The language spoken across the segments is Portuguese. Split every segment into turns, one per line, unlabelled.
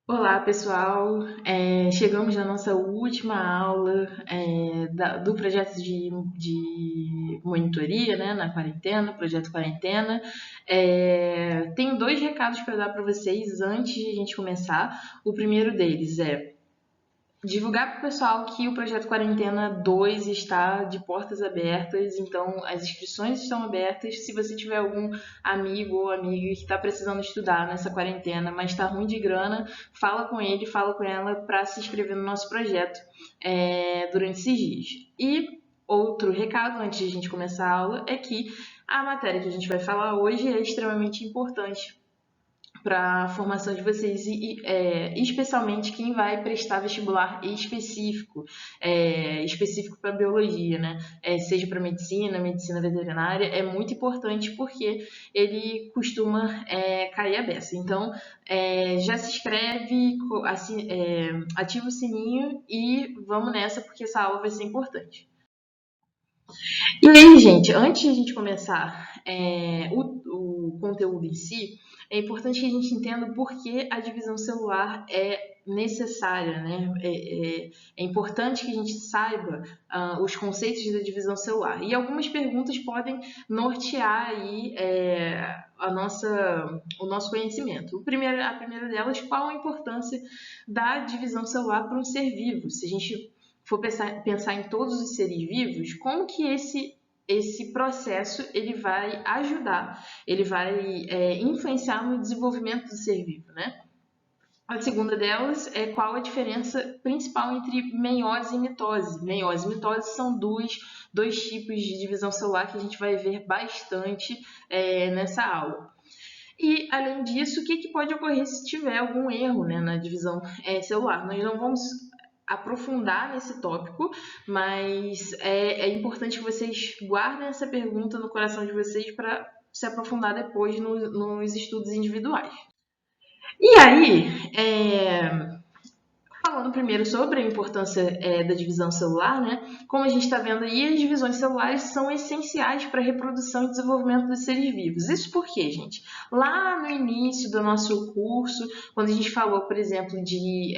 Olá, pessoal. Chegamos na nossa última aula do projeto de monitoria, né, na quarentena, projeto quarentena. Tenho dois recados para dar para vocês antes de a gente começar. O primeiro deles é divulgar para o pessoal que o projeto Quarentena 2 está de portas abertas, então as inscrições estão abertas. Se você tiver algum amigo ou amiga que está precisando estudar nessa quarentena, mas está ruim de grana, fala com ele, fala com ela para se inscrever no nosso projeto durante esses dias. E outro recado antes de a gente começar a aula é que a matéria que a gente vai falar hoje é extremamente importante para a formação de vocês especialmente quem vai prestar vestibular específico para biologia, né? Seja para medicina veterinária, é muito importante porque ele costuma cair a beça. Então, já se inscreve, assim, ativa o sininho e vamos nessa porque essa aula vai ser importante. E aí, gente, antes de a gente começar o conteúdo em si, é importante que a gente entenda por que a divisão celular é necessária, né? É importante que a gente saiba os conceitos da divisão celular. E algumas perguntas podem nortear aí o nosso conhecimento. A primeira delas, qual a importância da divisão celular para um ser vivo? Se a gente for pensar em todos os seres vivos, como que esse processo ele vai ajudar, ele vai influenciar no desenvolvimento do ser vivo, né? A segunda delas é qual a diferença principal entre meiose e mitose. Meiose e mitose são dois tipos de divisão celular que a gente vai ver bastante nessa aula. E, além disso, o que pode ocorrer se tiver algum erro, né, na divisão celular? Nós não vamos aprofundar nesse tópico, mas é importante que vocês guardem essa pergunta no coração de vocês para se aprofundar depois nos estudos individuais. E aí, falando primeiro sobre a importância da divisão celular, né? Como a gente está vendo aí, as divisões celulares são essenciais para a reprodução e desenvolvimento dos seres vivos. Isso por quê, gente? Lá no início do nosso curso, quando a gente falou, por exemplo, de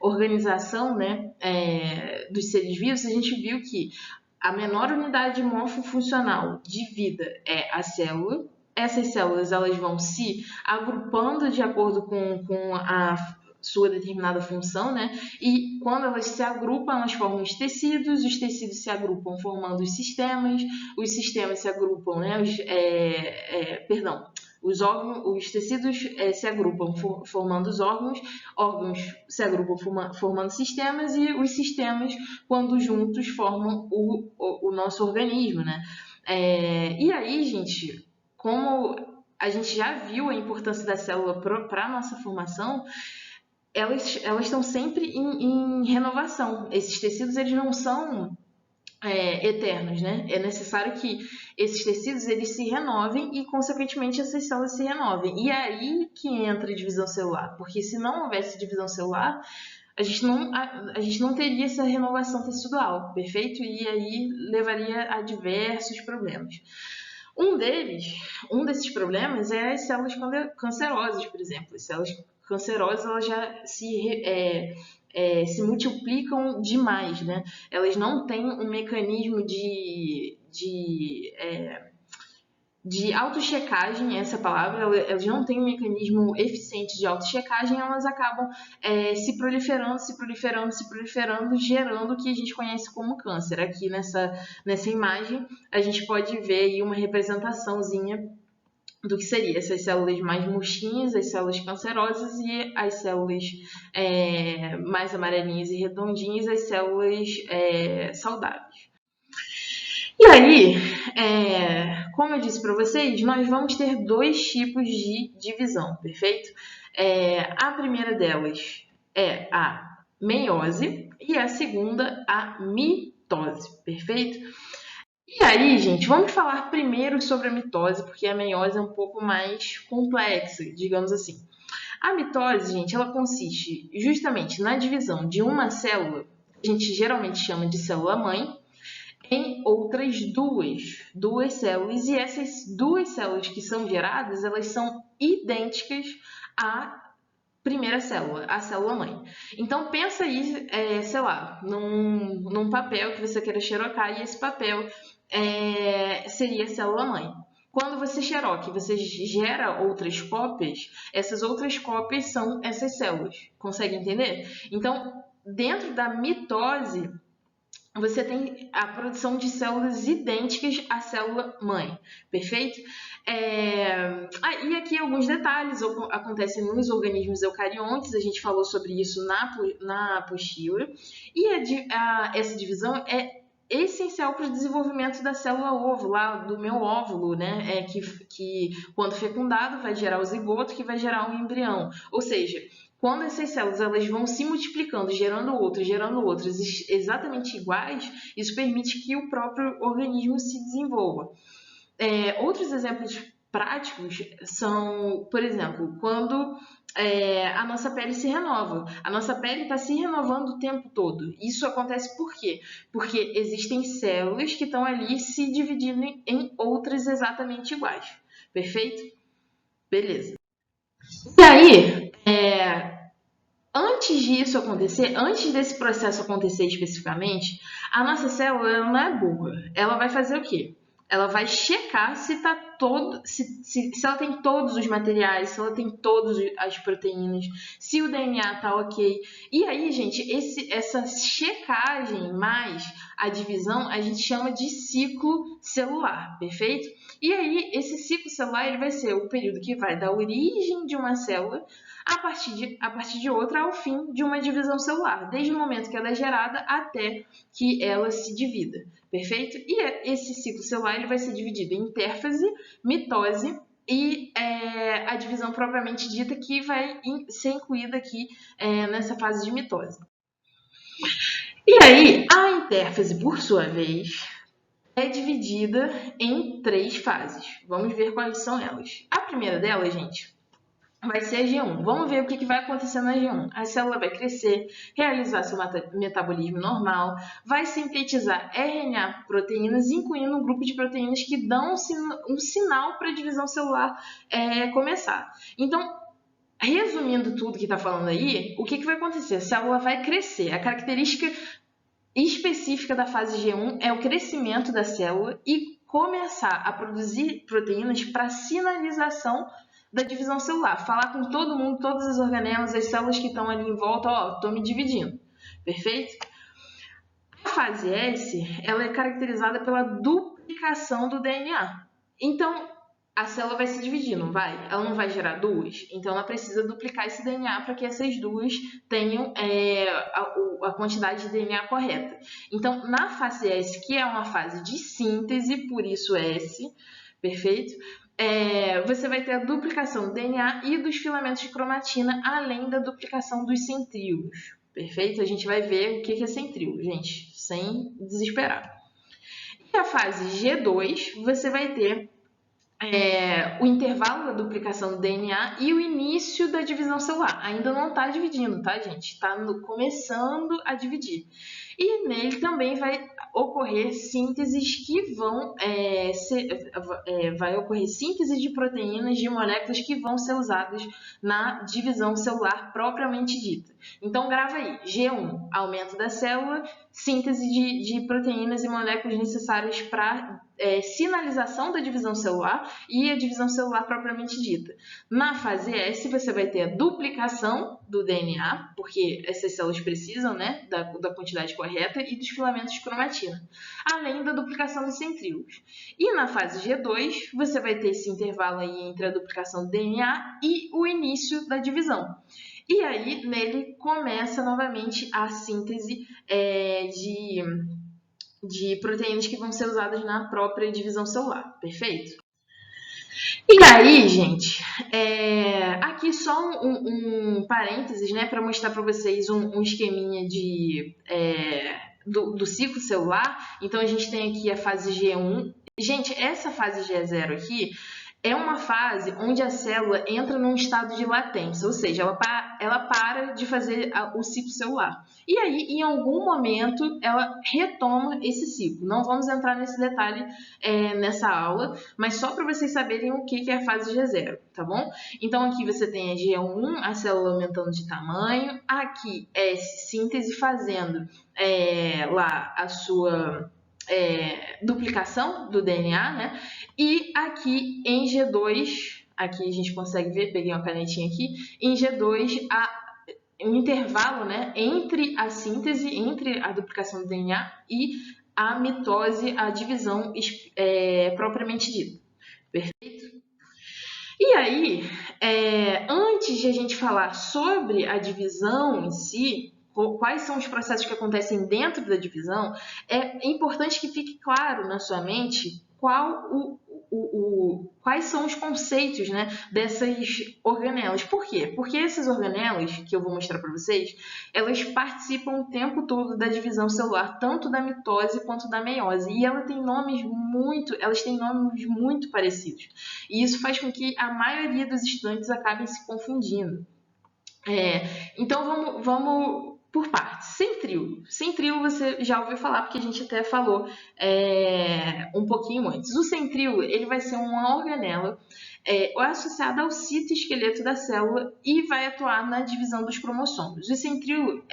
organização, né, dos seres vivos, a gente viu que a menor unidade morfofuncional de vida é a célula. Essas células elas vão se agrupando de acordo com a sua determinada função, né? E quando elas se agrupam, elas formam os tecidos se agrupam formando os sistemas se agrupam, né? Os tecidos se agrupam formando os órgãos se agrupam formando sistemas e os sistemas, quando juntos, formam o nosso organismo, né? E aí, gente, como a gente já viu a importância da célula para a nossa formação, elas estão sempre em renovação. Esses tecidos eles não são eternos, né? É necessário que esses tecidos eles se renovem e, consequentemente, essas células se renovem. E é aí que entra a divisão celular, porque se não houvesse divisão celular, a gente não teria essa renovação tecidual, perfeito? E aí levaria a diversos problemas. Um desses problemas é as células cancerosas, por exemplo. As células cancerosas elas já se multiplicam demais, né? Elas não têm um mecanismo de autochecagem, essa palavra, elas não têm um mecanismo eficiente de autochecagem, elas acabam se proliferando, gerando o que a gente conhece como câncer. Aqui nessa imagem, a gente pode ver aí uma representaçãozinha do que seria essas células mais murchinhas, as células cancerosas, e as células mais amarelinhas e redondinhas, as células saudáveis. E aí, como eu disse para vocês, nós vamos ter dois tipos de divisão, perfeito? A primeira delas é a meiose e a segunda a mitose, perfeito? E aí, gente, vamos falar primeiro sobre a mitose, porque a meiose é um pouco mais complexa, digamos assim. A mitose, gente, ela consiste justamente na divisão de uma célula, que a gente geralmente chama de célula-mãe, em outras duas células, e essas duas células que são geradas, elas são idênticas à primeira célula, a célula-mãe. Então, pensa aí, sei lá, num papel que você queira xerocar, e esse papel seria a célula-mãe. Quando você xeroca e você gera outras cópias, essas outras cópias são essas células. Consegue entender? Então, dentro da mitose, você tem a produção de células idênticas à célula-mãe, perfeito? E aqui alguns detalhes acontecem nos organismos eucariontes, a gente falou sobre isso na apostila, e essa divisão é essencial para o desenvolvimento da célula ovo, lá do meu óvulo, né? Que quando fecundado vai gerar o zigoto, que vai gerar um embrião. Ou seja, quando essas células elas vão se multiplicando, gerando outras exatamente iguais, isso permite que o próprio organismo se desenvolva. Outros exemplos práticos são, por exemplo, quando a nossa pele se renova. A nossa pele está se renovando o tempo todo. Isso acontece por quê? Porque existem células que estão ali se dividindo em outras exatamente iguais. Perfeito? Beleza. E aí, antes disso acontecer, antes desse processo acontecer especificamente, a nossa célula ela não é burra. Ela vai fazer o quê? Ela vai checar se tá se ela tem todos os materiais, se ela tem todas as proteínas, se o DNA tá ok. E aí, gente, essa checagem mais a divisão a gente chama de ciclo celular, perfeito? E aí, esse ciclo celular ele vai ser o período que vai da origem de uma célula a partir de outra ao fim de uma divisão celular, desde o momento que ela é gerada até que ela se divida, perfeito? E esse ciclo celular ele vai ser dividido em intérfase, mitose e a divisão propriamente dita que vai ser incluída aqui nessa fase de mitose. E aí, a intérfase, por sua vez, é dividida em 3 fases. Vamos ver quais são elas. A primeira delas, gente, vai ser a G1. Vamos ver o que vai acontecer na G1. A célula vai crescer, realizar seu metabolismo normal, vai sintetizar RNA proteínas, incluindo um grupo de proteínas que dão um sinal para a divisão celular começar. Então, resumindo tudo que está falando aí, o que vai acontecer? A célula vai crescer. A característica específica da fase G1 é o crescimento da célula e começar a produzir proteínas para sinalização da divisão celular. Falar com todo mundo, todas as organelas, as células que estão ali em volta, ó, estou me dividindo. Perfeito? A fase S, ela é caracterizada pela duplicação do DNA. Então, a célula vai se dividir, não vai? Ela não vai gerar duas. Então, ela precisa duplicar esse DNA para que essas duas tenham a quantidade de DNA correta. Então, na fase S, que é uma fase de síntese, por isso S, perfeito? Você vai ter a duplicação do DNA e dos filamentos de cromatina, além da duplicação dos centríolos. Perfeito? A gente vai ver o que é centríolo, gente, sem desesperar. E a fase G2, você vai ter o intervalo da duplicação do DNA e o início da divisão celular. Ainda não está dividindo, tá, gente? Está começando a dividir. E nele também vai ocorrer sínteses que vai ocorrer síntese de proteínas de moléculas que vão ser usadas na divisão celular propriamente dita. Então grava aí, G1, aumento da célula, síntese de proteínas e moléculas necessárias para sinalização da divisão celular e a divisão celular propriamente dita. Na fase S, você vai ter a duplicação do DNA, porque essas células precisam, né, da quantidade correta e dos filamentos de cromatina, além da duplicação dos centríolos. E na fase G2, você vai ter esse intervalo aí entre a duplicação do DNA e o início da divisão. E aí, nele, começa novamente a síntese de proteínas que vão ser usadas na própria divisão celular, perfeito? E aí, gente, aqui só um parênteses, né, para mostrar para vocês um esqueminha do ciclo celular. Então, a gente tem aqui a fase G1. Gente, essa fase G0 aqui é uma fase onde a célula entra num estado de latência, ou seja, ela para de fazer o ciclo celular. E aí, em algum momento, ela retoma esse ciclo. Não vamos entrar nesse detalhe nessa aula, mas só para vocês saberem o que é a fase G0, tá bom? Então, aqui você tem a G1, a célula aumentando de tamanho. Aqui é síntese fazendo lá a sua duplicação do DNA, né? E aqui em G2, aqui a gente consegue ver, peguei uma canetinha aqui, em G2 um intervalo, né, entre a síntese, entre a duplicação do DNA e a mitose, a divisão propriamente dita. Perfeito? E aí, antes de a gente falar sobre a divisão em si, quais são os processos que acontecem dentro da divisão, é importante que fique claro na sua mente quais são os conceitos, né, dessas organelas. Por quê? Porque essas organelas, que eu vou mostrar para vocês, elas participam o tempo todo da divisão celular, tanto da mitose quanto da meiose. E elas têm nomes muito parecidos. E isso faz com que a maioria dos estudantes acabem se confundindo. Então, vamos por partes. Centríolo. Centríolo você já ouviu falar, porque a gente até falou um pouquinho antes. O centríolo ele vai ser uma organela associada ao citoesqueleto da célula e vai atuar na divisão dos cromossomos. O centríolo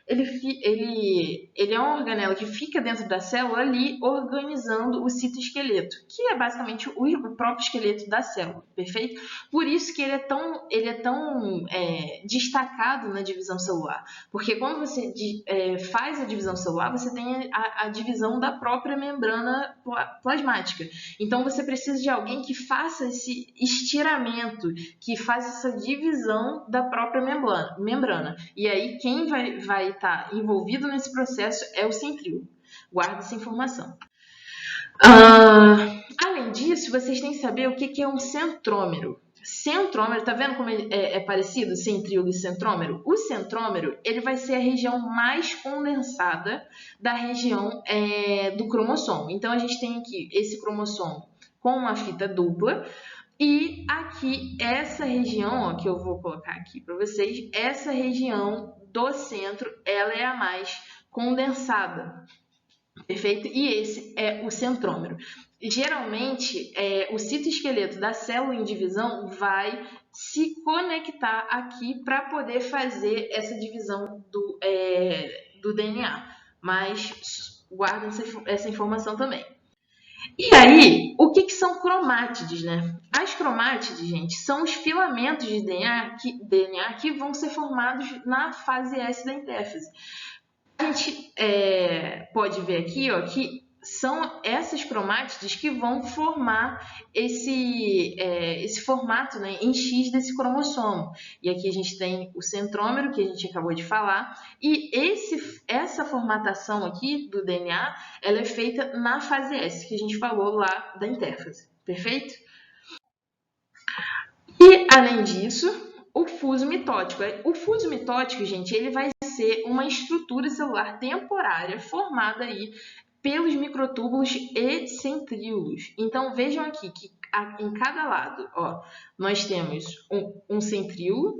ele é uma organela que fica dentro da célula ali organizando o citoesqueleto, que é basicamente o próprio esqueleto da célula, perfeito? Por isso que ele é tão destacado na divisão celular, porque quando você faz a divisão celular, você tem a divisão da própria membrana plasmática. Então você precisa de alguém que faça esse estiramento, que faz essa divisão da própria membrana. E aí quem vai estar envolvido nesse processo é o centríolo. Guarda essa informação. Além disso, vocês têm que saber o que é um centrômero. Centrômero, tá vendo como é parecido centríolo e centrômero? O centrômero ele vai ser a região mais condensada da região do cromossomo. Então a gente tem aqui esse cromossomo com uma fita dupla. E aqui, essa região, ó, que eu vou colocar aqui para vocês, essa região do centro, ela é a mais condensada, perfeito? E esse é o centrômero. Geralmente, o citoesqueleto da célula em divisão vai se conectar aqui para poder fazer essa divisão do DNA, mas guarda essa informação também. E aí, o que são cromátides, né? As cromátides, gente, são os filamentos de DNA que vão ser formados na fase S da intérfase. A gente pode ver aqui, ó, que são essas cromátides que vão formar esse formato, né, em X desse cromossomo. E aqui a gente tem o centrômero, que a gente acabou de falar, e essa formatação aqui do DNA, ela é feita na fase S, que a gente falou lá da intérfase, perfeito? E, além disso, o fuso mitótico. O fuso mitótico, gente, ele vai ser uma estrutura celular temporária formada aí pelos microtúbulos e centríolos. Então, vejam aqui que em cada lado, ó, nós temos um centríolo,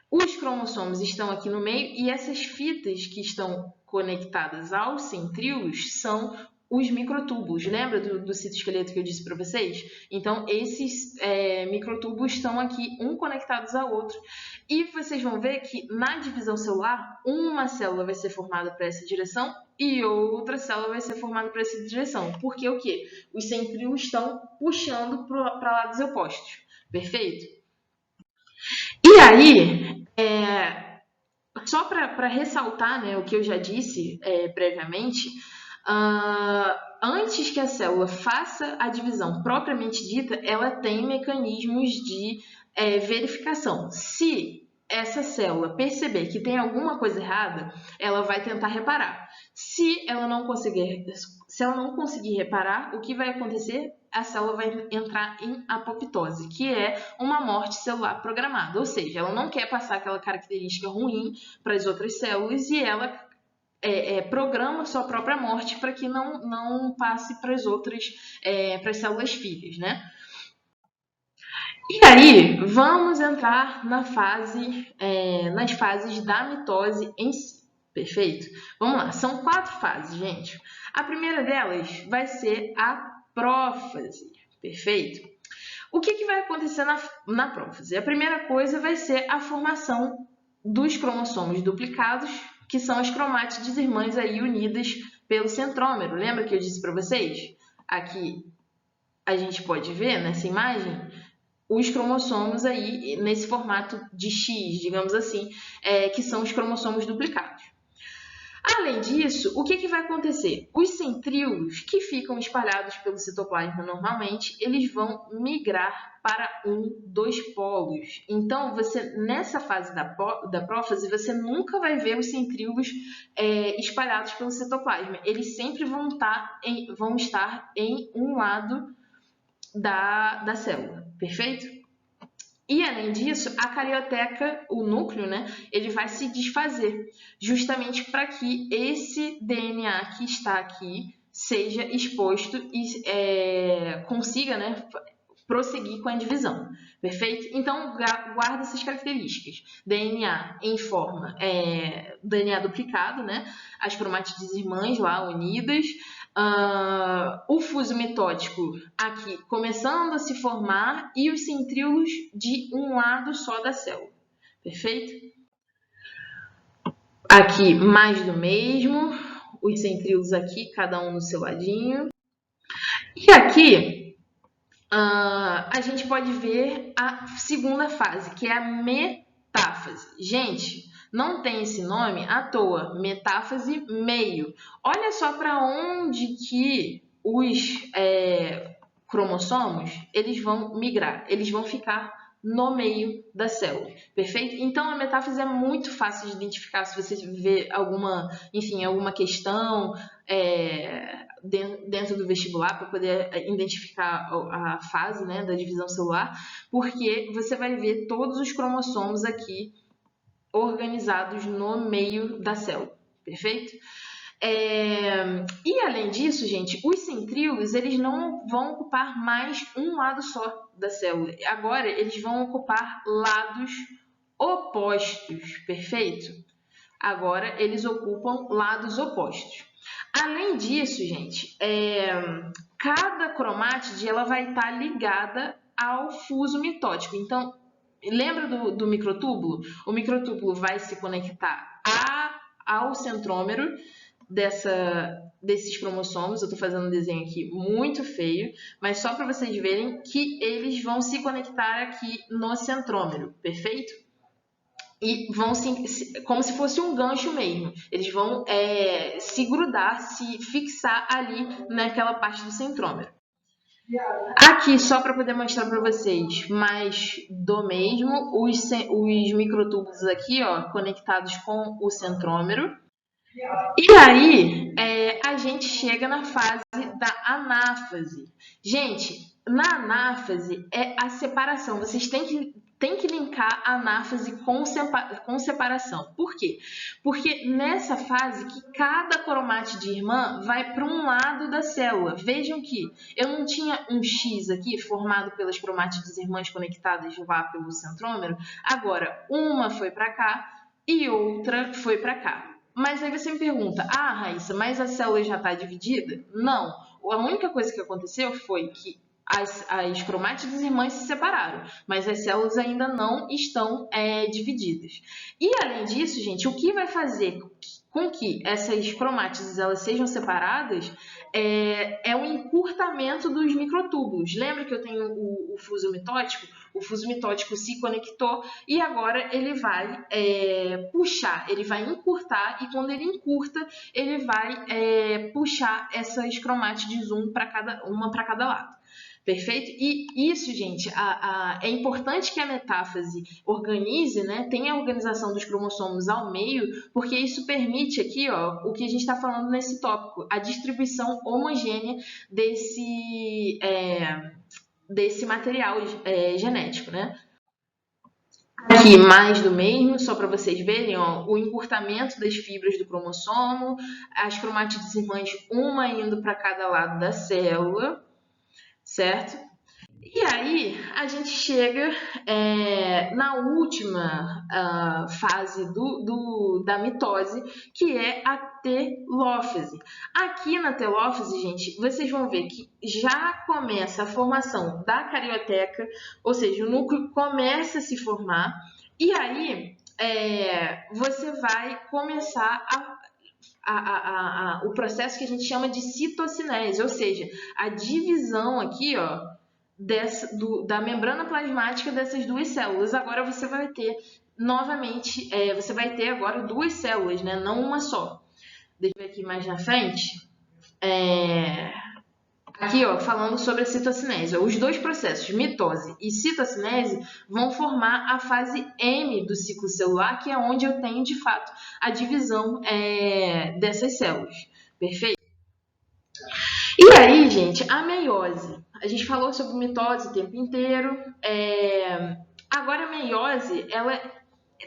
os cromossomos estão aqui no meio e essas fitas que estão conectadas aos centríolos são os microtúbulos. Lembra do citoesqueleto que eu disse para vocês? Então, esses microtúbulos estão aqui, um conectados ao outro. E vocês vão ver que na divisão celular, uma célula vai ser formada para essa direção e outra célula vai ser formada para essa direção. Porque o quê? Os centríolos estão puxando para lados opostos. Perfeito? E aí, só para ressaltar, né, o que eu já disse previamente, antes que a célula faça a divisão propriamente dita, ela tem mecanismos de verificação. Se essa célula perceber que tem alguma coisa errada, ela vai tentar reparar. Se ela não conseguir reparar, o que vai acontecer? A célula vai entrar em apoptose, que é uma morte celular programada, ou seja, ela não quer passar aquela característica ruim para as outras células e ela programa sua própria morte para que não passe para as outras, para as células filhas, né? E aí, vamos entrar nas fases da mitose em si, perfeito? Vamos lá, são 4 fases, gente. A primeira delas vai ser a prófase, perfeito? O que vai acontecer na prófase? A primeira coisa vai ser a formação dos cromossomos duplicados, que são as cromátides irmãs aí unidas pelo centrômero. Lembra que eu disse para vocês? Aqui a gente pode ver nessa imagem os cromossomos aí nesse formato de X, digamos assim, que são os cromossomos duplicados. Além disso, o que vai acontecer? Os centríolos que ficam espalhados pelo citoplasma normalmente, eles vão migrar para um dos polos. Então, nessa fase da prófase, você nunca vai ver os centríolos espalhados pelo citoplasma. Eles sempre vão estar em um lado da célula, perfeito? E, além disso, a carioteca, o núcleo, né, ele vai se desfazer, justamente para que esse DNA que está aqui seja exposto e consiga, né, prosseguir com a divisão, perfeito? Então, guarda essas características. DNA em forma, DNA duplicado, né, as cromátides irmãs lá unidas, o fuso mitótico aqui começando a se formar e os centríolos de um lado só da célula, perfeito? Aqui mais do mesmo, os centríolos aqui, cada um no seu ladinho. E aqui a gente pode ver a segunda fase, que é a metáfase. Gente, não tem esse nome à toa, metáfase meio. Olha só para onde que os cromossomos eles vão migrar, eles vão ficar no meio da célula, perfeito? Então a metáfase é muito fácil de identificar se você vê alguma questão dentro do vestibular para poder identificar a fase, né, da divisão celular, porque você vai ver todos os cromossomos aqui organizados no meio da célula, perfeito? E além disso, gente, os centríolos eles não vão ocupar mais um lado só da célula. Agora eles vão ocupar lados opostos, perfeito? Agora eles ocupam lados opostos. Além disso, gente, cada cromátide ela vai estar ligada ao fuso mitótico. Então, lembra do microtúbulo? O microtúbulo vai se conectar ao centrômero desses cromossomos. Eu estou fazendo um desenho aqui muito feio, mas só para vocês verem que eles vão se conectar aqui no centrômero, perfeito? E vão como se fosse um gancho mesmo. Eles vão se grudar, se fixar ali naquela parte do centrômero. Aqui, só para poder mostrar para vocês, mais do mesmo, os microtúbulos aqui, ó, conectados com o centrômero. E aí, a gente chega na fase da anáfase. Gente, na anáfase é a separação. Vocês têm que linkar a anáfase com separação. Por quê? Porque nessa fase que cada cromátide irmã vai para um lado da célula. Vejam que eu não tinha um X aqui formado pelas cromátides irmãs conectadas lá pelo centrômero. Agora, uma foi para cá e outra foi para cá. Mas aí você me pergunta, Raíssa, mas a célula já está dividida? Não. A única coisa que aconteceu foi que as cromátides irmãs se separaram, mas as células ainda não estão divididas. E além disso, gente, o que vai fazer com que essas cromátides elas sejam separadas é o encurtamento dos microtúbulos. Lembra que eu tenho o fuso mitótico? O fuso mitótico se conectou e agora ele vai puxar, ele vai encurtar e quando ele encurta, ele vai puxar essas cromátides uma para cada lado. Perfeito? E isso, gente, é importante que a metáfase organize, né? Tenha a organização dos cromossomos ao meio, porque isso permite aqui, ó, o que a gente está falando nesse tópico, a distribuição homogênea desse material genético, né? Aqui, mais do mesmo, só para vocês verem, ó, o encurtamento das fibras do cromossomo, as cromátides irmãs, uma indo para cada lado da célula, certo? E aí, a gente chega na última fase da mitose, que é a telófase. Aqui na telófase, gente, vocês vão ver que já começa a formação da carioteca, ou seja, o núcleo começa a se formar, e aí você vai começar o processo que a gente chama de citocinese, ou seja, a divisão aqui, ó, da membrana plasmática dessas duas células. Agora você vai ter novamente, você vai ter agora duas células, né? Não uma só. Deixa eu ver aqui mais na frente. Aqui, ó, falando sobre a citocinese. Os dois processos, mitose e citocinese, vão formar a fase M do ciclo celular, que é onde eu tenho, de fato, a divisão dessas células. Perfeito? E aí, gente, a meiose. A gente falou sobre mitose o tempo inteiro. Agora, a meiose, ela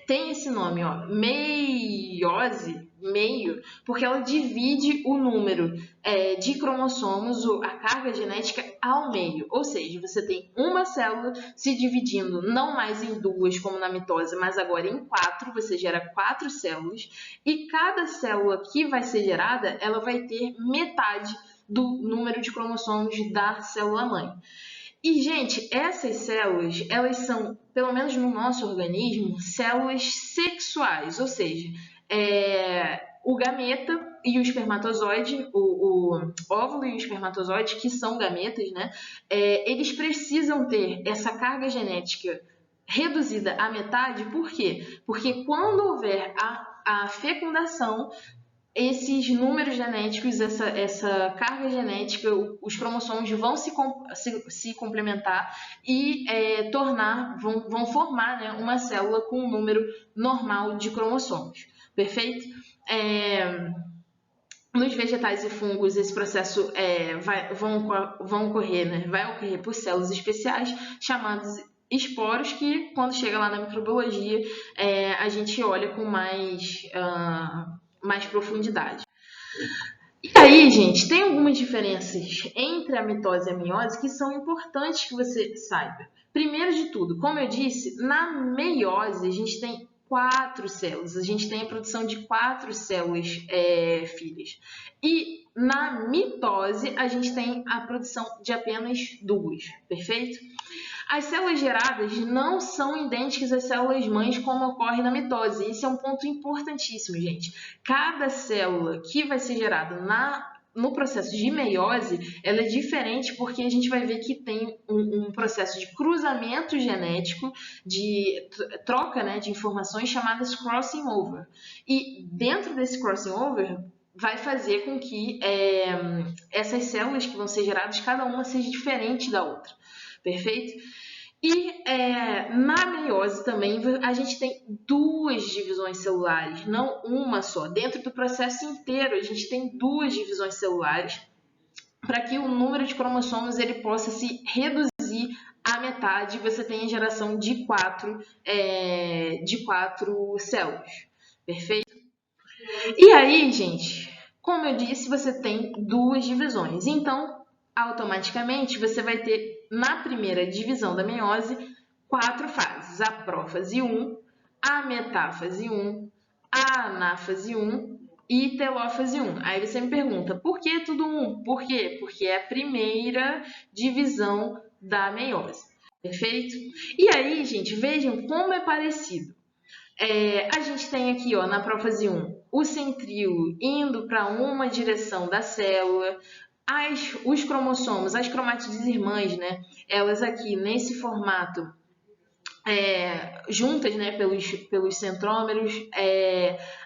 tem esse nome, ó, meiose, meio, porque ela divide o número de cromossomos, a carga genética, ao meio. Ou seja, você tem uma célula se dividindo não mais em duas, como na mitose, mas agora em quatro. Você gera 4 células, e cada célula que vai ser gerada, ela vai ter metade do número de cromossomos da célula-mãe. E, gente, essas células, elas são, pelo menos no nosso organismo, células sexuais, ou seja, o gameta e o espermatozoide, o óvulo e o espermatozoide, que são gametas, né? Eles precisam ter essa carga genética reduzida à metade. Por quê? Porque quando houver a fecundação, esses números genéticos, essa carga genética, os cromossomos vão se complementar e vão formar, né, uma célula com um número normal de cromossomos. Perfeito? Nos vegetais e fungos, esse processo vão ocorrer, né, vai ocorrer por células especiais chamadas esporos, que quando chega lá na microbiologia, a gente olha com mais profundidade. E aí, gente, tem algumas diferenças entre a mitose e a meiose que são importantes que você saiba. Primeiro de tudo, como eu disse, na meiose a gente tem 4 células, a gente tem a produção de 4 células filhas. E na mitose a gente tem a produção de apenas 2, perfeito? As células geradas não são idênticas às células mães, como ocorre na mitose. Esse é um ponto importantíssimo, gente. Cada célula que vai ser gerada no processo de meiose, ela é diferente, porque a gente vai ver que tem um processo de cruzamento genético, de troca, né, de informações, chamadas crossing over. E dentro desse crossing over, vai fazer com que essas células que vão ser geradas, cada uma seja diferente da outra. Perfeito? E na meiose também a gente tem 2 divisões celulares, não uma só. Dentro do processo inteiro a gente tem 2 divisões celulares, para que o número de cromossomos ele possa se reduzir à metade. Você tem a geração de 4 células. Perfeito? E aí, gente, como eu disse, você tem 2 divisões. Então, automaticamente, você vai ter, na primeira divisão da meiose, 4 fases: a prófase 1, a metáfase 1, a anáfase 1 e telófase 1. Aí você me pergunta, por que tudo 1? Por quê? Porque é a primeira divisão da meiose. Perfeito? E aí, gente, vejam como é parecido. A gente tem aqui, ó, na prófase 1, o centríolo indo para uma direção da célula. Os cromossomos, as cromátides irmãs, né? Elas aqui nesse formato, juntas, né? Pelos centrómeros.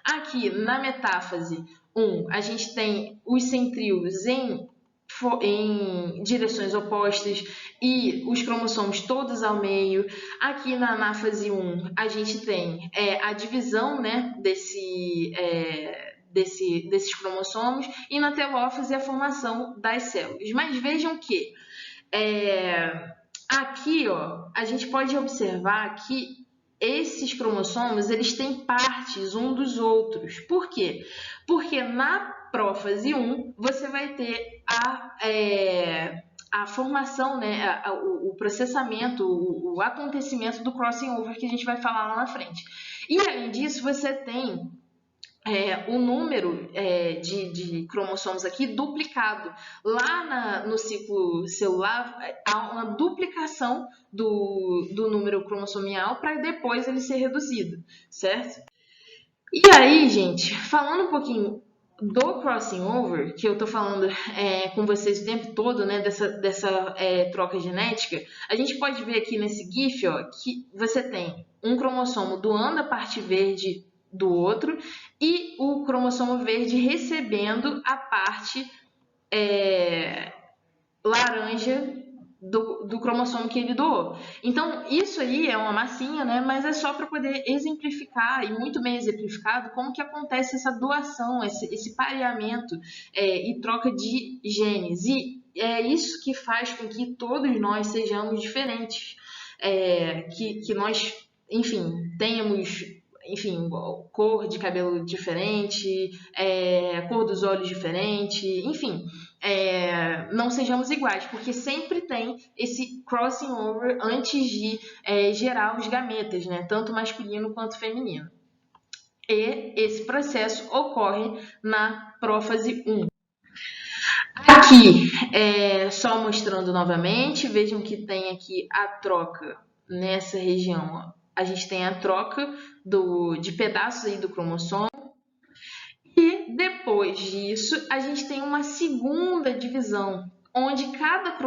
Aqui na metáfase 1, a gente tem os centríolos em direções opostas e os cromossomos todos ao meio. Aqui na anáfase 1, a gente tem a divisão, né? Desses cromossomos, e na telófase a formação das células. Mas vejam que aqui, ó, a gente pode observar que esses cromossomos eles têm partes um dos outros. Por quê? Porque na prófase 1 você vai ter a formação, né, o processamento, o acontecimento do crossing over que a gente vai falar lá na frente. E além disso, você tem o número de cromossomos aqui duplicado. Lá no ciclo celular, há uma duplicação do número cromossomial para depois ele ser reduzido, certo? E aí, gente, falando um pouquinho do crossing over, que eu tô falando com vocês o tempo todo, né, dessa troca genética, a gente pode ver aqui nesse GIF, ó, que você tem um cromossomo doando a parte verde do outro e o cromossomo verde recebendo a parte laranja do cromossomo que ele doou. Então, isso aí é uma massinha, né? Mas é só para poder exemplificar, e muito bem exemplificado, como que acontece essa doação, esse pareamento e troca de genes. E é isso que faz com que todos nós sejamos diferentes. Que nós, enfim, tenhamos cor de cabelo diferente, cor dos olhos diferente, enfim, não sejamos iguais, porque sempre tem esse crossing over antes de gerar os gametas, né? Tanto masculino quanto feminino. E esse processo ocorre na prófase 1. Aqui, só mostrando novamente, vejam que tem aqui a troca nessa região, ó. A gente tem a troca de pedaços aí do cromossomo. E depois disso, a gente tem uma segunda divisão, onde cada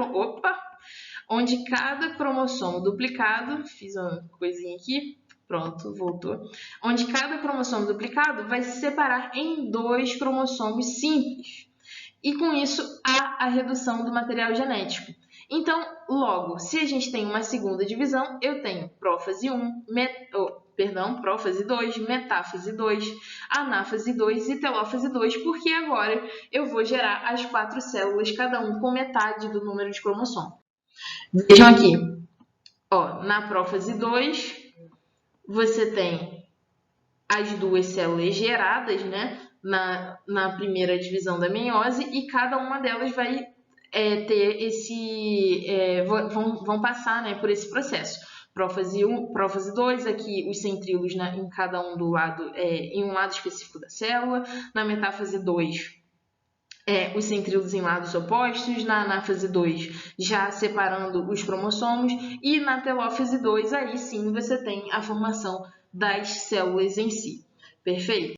cromossomo duplicado, fiz uma coisinha aqui, pronto, voltou, onde cada cromossomo duplicado vai se separar em 2 cromossomos simples. E com isso, há a redução do material genético. Então, logo, se a gente tem uma segunda divisão, eu tenho prófase 1, prófase 2, metáfase 2, anáfase 2 e telófase 2, porque agora eu vou gerar as 4 células, cada um com metade do número de cromossomo. Vejam aqui, ó, na prófase 2, você tem as 2 células geradas, né, na primeira divisão da meiose, e cada uma delas vai ter vão passar, né, por esse processo. Prófase 1, prófase 2, aqui os centríolos em cada um do lado, em um lado específico da célula. Na metáfase 2, os centríolos em lados opostos. Na anáfase 2, já separando os cromossomos. E na telófase 2, aí sim você tem a formação das células em si. Perfeito?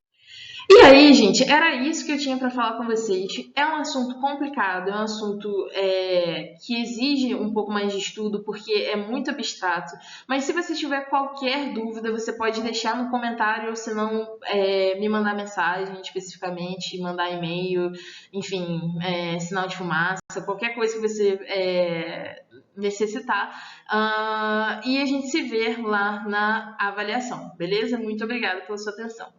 E aí, gente, era isso que eu tinha para falar com vocês. É um assunto complicado, é um assunto que exige um pouco mais de estudo, porque é muito abstrato. Mas se você tiver qualquer dúvida, você pode deixar no comentário, ou se não, me mandar mensagem especificamente, mandar e-mail, enfim, sinal de fumaça, qualquer coisa que você necessitar. E a gente se vê lá na avaliação, beleza? Muito obrigada pela sua atenção.